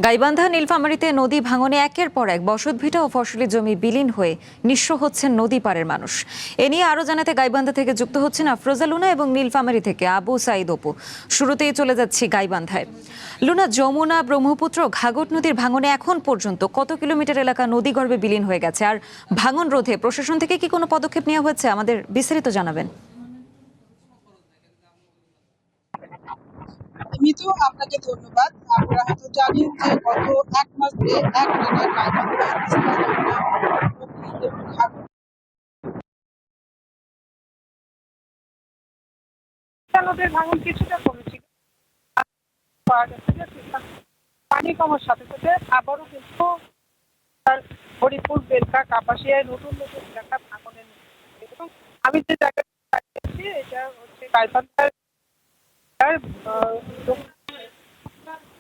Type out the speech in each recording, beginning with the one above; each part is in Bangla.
গাইবান্ধা নীলফামারীতে নদী ভাঙনে একের পর এক বসতভিটা ও ফসলি জমি বিলীন হয়ে নিঃস্ব হচ্ছেন নদী পারের মানুষ। এ নিয়ে আরো জানাতে গাইবান্ধা থেকে যুক্ত হচ্ছেন আফরোজা লুনা এবং নীলফামারী থেকে আবু সাইদ অপু। শুরুতেই চলে যাচ্ছি গাইবান্ধায়। লুনা, যমুনা, ব্রহ্মপুত্র, ঘাঘট নদীর ভাঙনে এখন পর্যন্ত কত কিলোমিটার এলাকা নদীগর্ভে বিলীন হয়ে গেছে, আর ভাঙন রোধে প্রশাসন থেকে কি কোনো পদক্ষেপ নেওয়া হয়েছে? আমাদের বিস্তারিত জানাবেন। মিতু, আপনাকে ধন্যবাদ। আপনারা হয়তো জানেন যে গত ১ মাস ধরে একটানা গাইবান্ধা, তিস্তা, যমুনা, হুগলি এবং ঘাঘর নদীর ভাঙন কিছুটা কমেছিল। পাওয়া গেছে যে পানি কমার সাথে সাথে আবারও কিন্তু হরিপুর, বেলকা, কাপাসিয়ায় নতুন নতুন এলাকা ভাঙনের মুখে। এবং আমি যে জায়গায় দাঁড়িয়েছি এটা হচ্ছে গাইবান্ধার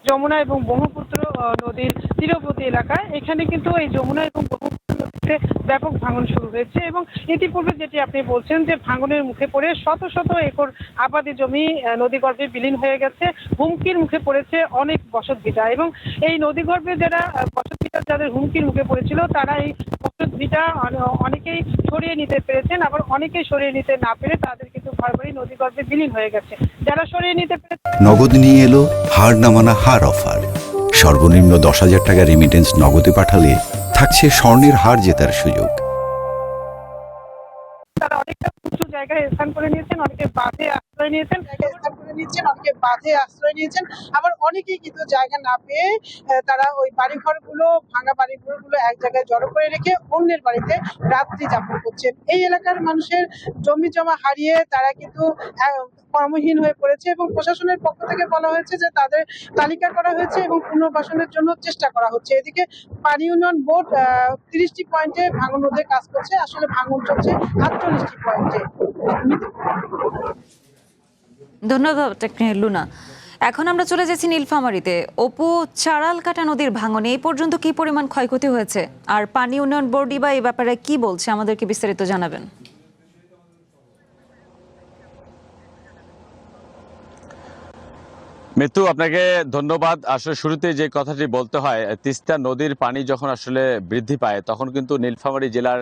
যমুনা এবং ব্রহ্মপুত্র নদীর তীরবর্তী এলাকায়। এখানে কিন্তু এই যমুনা এবং ব্রহ্মপুত্র নদীতে ব্যাপক ভাঙন শুরু হয়েছে এবং ইতিপূর্বে যেটি আপনি বলছেন যে ভাঙনের মুখে পড়ে শত শত একর আবাদি জমি নদীগর্ভে বিলীন হয়ে গেছে। হুমকির মুখে পড়েছে অনেক বসতভিটা এবং এই নদীগর্ভে যারা বসতভিটা যাদের হুমকির মুখে পড়েছিল তারা এই বসতভিটা অনেকেই সরিয়ে নিতে পেরেছেন, আবার অনেকেই সরিয়ে নিতে না পেরে তাদের কিন্তু ঘরবাড়ি নদীগর্ভে বিলীন হয়ে গেছে। যারা সরিয়ে নিতে পেরেছে নগদ নিয়ে এলো হার নামানা হার অফার। সর্বনিম্ন 10,000 টাকা রেমিটেন্স নগদে পাঠালে থাকছে স্বর্ণের হার জেতার সুযোগ। তারা অনেকটা উঁচু জায়গায় স্থান করে নিয়েছেন, অনেকে বাঁধে আশ্রয় নিয়েছেন, অনেকে বাঁধে আশ্রয় নিয়েছেন। আবার অনেকেই কিন্তু জায়গা না পেয়ে তারা ওই বাড়িঘরগুলো, ভাঙা বাড়িঘরগুলো এক জায়গায় জড়ো করে রেখে অন্যের বাড়িতে রাত্রি যাপন করছেন। এই এলাকার মানুষের জমি জমা হারিয়ে তারা কিন্তু কর্মহীন হয়ে পড়েছে এবং প্রশাসনের পক্ষ থেকে বলা হয়েছে যে তাদের তালিকা করা হয়েছে এবং পুনর্বাসনের জন্য চেষ্টা করা হচ্ছে। এদিকে পানি উন্নয়ন বোর্ড 30টি পয়েন্টে ভাঙন রোধে কাজ করছে। আসলে ভাঙন চলছে 48টি পয়েন্টে। ধন্যবাদ লুনা। এখন আমরা চলে যাচ্ছি নীলফামারীতে। অপু, চারালকাটা নদীর ভাঙনে এই পর্যন্ত কি পরিমাণ ক্ষয়ক্ষতি হয়েছে, আর পানি উন্নয়ন বোর্ডই বা এই ব্যাপারে কি বলছে, আমাদেরকে বিস্তারিত জানাবেন। মিতু, আপনাকে ধন্যবাদ। আসলে শুরুতে যে কথাটি বলতে হয়, তিস্তা নদীর পানি যখন আসলে বৃদ্ধি পায় তখন কিন্তু নীলফামারী জেলার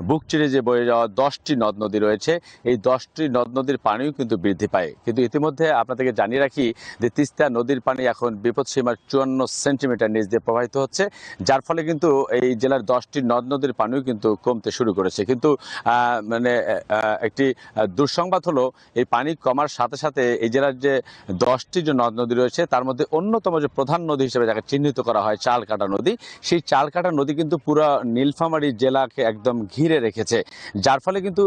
বুক চিরে যে বয়ে যাওয়া 10টি নদ নদী রয়েছে, এই 10টি নদ নদীর পানিও কিন্তু বৃদ্ধি পায়। কিন্তু ইতিমধ্যে আপনাদেরকে জানিয়ে রাখি যে তিস্তা নদীর পানি এখন বিপদসীমার 54 সেন্টিমিটার নিচ দিয়ে প্রবাহিত হচ্ছে, যার ফলে কিন্তু এই জেলার 10টি নদ নদীর পানিও কিন্তু কমতে শুরু করেছে। কিন্তু একটি দুঃসংবাদ হলো, এই পানি কমার সাথে সাথে এই জেলার যে 10টি যে নদ নদী রয়েছে তার মধ্যে অন্যতম যে প্রধান নদী হিসেবে যাকে চিহ্নিত করা হয় চালকাটা নদী, সেই চালকাটা নদী কিন্তু পুরো নীলফামারী জেলাকে একদম ঘিরে রেখেছে। যার ফলে কিন্তু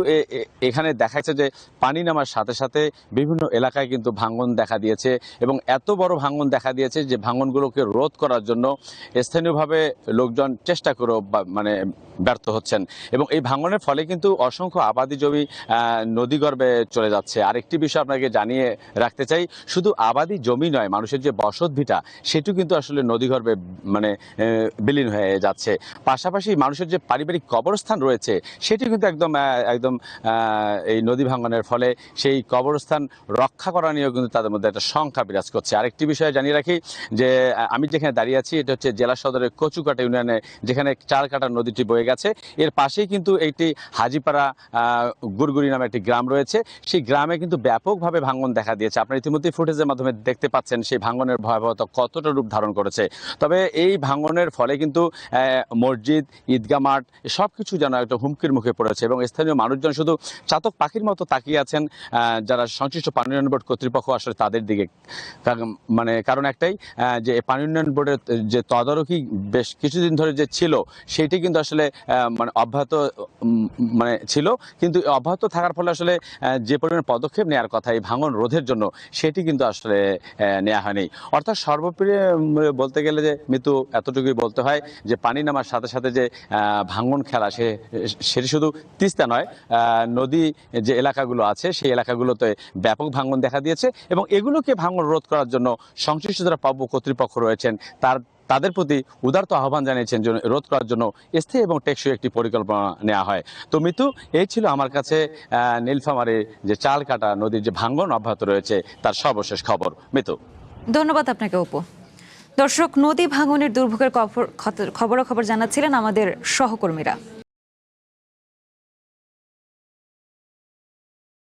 এখানে দেখা যাচ্ছে যে পানি নামার সাথে সাথে বিভিন্ন এলাকায় কিন্তু ভাঙন দেখা দিয়েছে এবং এত বড় ভাঙন দেখা দিয়েছে যে ভাঙনগুলোকে রোধ করার জন্য স্থানীয়ভাবে লোকজন চেষ্টা করেও মানে ব্যর্থ হচ্ছেন এবং এই ভাঙনের ফলে কিন্তু অসংখ্য আবাদি জমি নদীগর্ভে চলে যাচ্ছে। আরেকটি বিষয় আপনাকে জানিয়ে রাখতে চাই, শুধু আবাদি জমি নয়, মানুষের যে বসতভিটা সেটিও কিন্তু আসলে নদীগর্ভে মানে বিলীন হয়ে যাচ্ছে। পাশাপাশি মানুষের যে পারিবারিক কবরস্থান রয়েছে সেটি কিন্তু একদম এই নদী ভাঙনের ফলে সেই কবরস্থান রক্ষা করা নিয়েও কিন্তু তাদের মধ্যে একটা শঙ্কা বিরাজ করছে। আরেকটি বিষয় জানিয়ে রাখি যে আমি যেখানে দাঁড়িয়ে আছি এটা হচ্ছে জেলা সদরের কচুকাটা ইউনিয়নে, যেখানে চালকাটা নদীটি বয়ে গেছে। এর পাশেই কিন্তু একটি হাজিপাড়া গুড়গুড়ি নামে একটি গ্রাম রয়েছে। সেই গ্রামে কিন্তু ব্যাপকভাবে ভাঙন দেখা দিয়েছে। আপনারা ইতিমধ্যে ফুটেজের মাধ্যমে দেখতে পাচ্ছেন সেই ভাঙনের ভয়াবহতা কতটা রূপ ধারণ করেছে। তবে এই ভাঙনের ফলে কিন্তু মসজিদ, ঈদগাহ মাঠ সব কিছু যেন একটা হুমকির মুখে পড়েছে এবং স্থানীয় মানুষজন শুধু চাতক পাখির মতো তাকিয়ে আছেন যারা সংশ্লিষ্ট পানি উন্নয়ন বোর্ড কর্তৃপক্ষ আসলে তাদের দিকে। মানে কারণ একটাই, যে পানি উন্নয়ন বোর্ডের যে তদারকি বেশ কিছুদিন ধরে যে ছিল সেটি কিন্তু আসলে মানে অব্যাহত মানে ছিল, কিন্তু অব্যাহত থাকার ফলে আসলে যে পরিমাণ পদক্ষেপ নেওয়ার কথা এই ভাঙন রোধের জন্য সেটি কিন্তু আসলে নেওয়া হয়নি। অর্থাৎ সর্বোপরি বলতে গেলে যে মিতু, এতটুকুই বলতে হয় যে পানি নামার সাথে সাথে যে ভাঙন খেলা সেটি শুধু তিস্তা নয়, নদী যে এলাকাগুলো আছে সেই এলাকাগুলোতে ব্যাপক ভাঙন দেখা দিয়েছে এবং এগুলোকে ভাঙন রোধ করার জন্য সংশ্লিষ্ট যারা পাব্য কর্তৃপক্ষ রয়েছেন তাদের প্রতি উদারত আহ্বান জানিয়েছেন রোধ করার জন্য স্থায়ী এবং টেকসই একটি পরিকল্পনা নেওয়া হয়। তো মিতু, এই ছিল আমার কাছে নীলফামারীর যে চালকাটা নদীর যে ভাঙন অব্যাহত রয়েছে তার সর্বশেষ খবর। মিতু, ধন্যবাদ আপনাকে অপু। দর্শক, নদী ভাঙনের দুর্ভোগের খবরাখবর জানাচ্ছিলেন আমাদের সহকর্মীরা।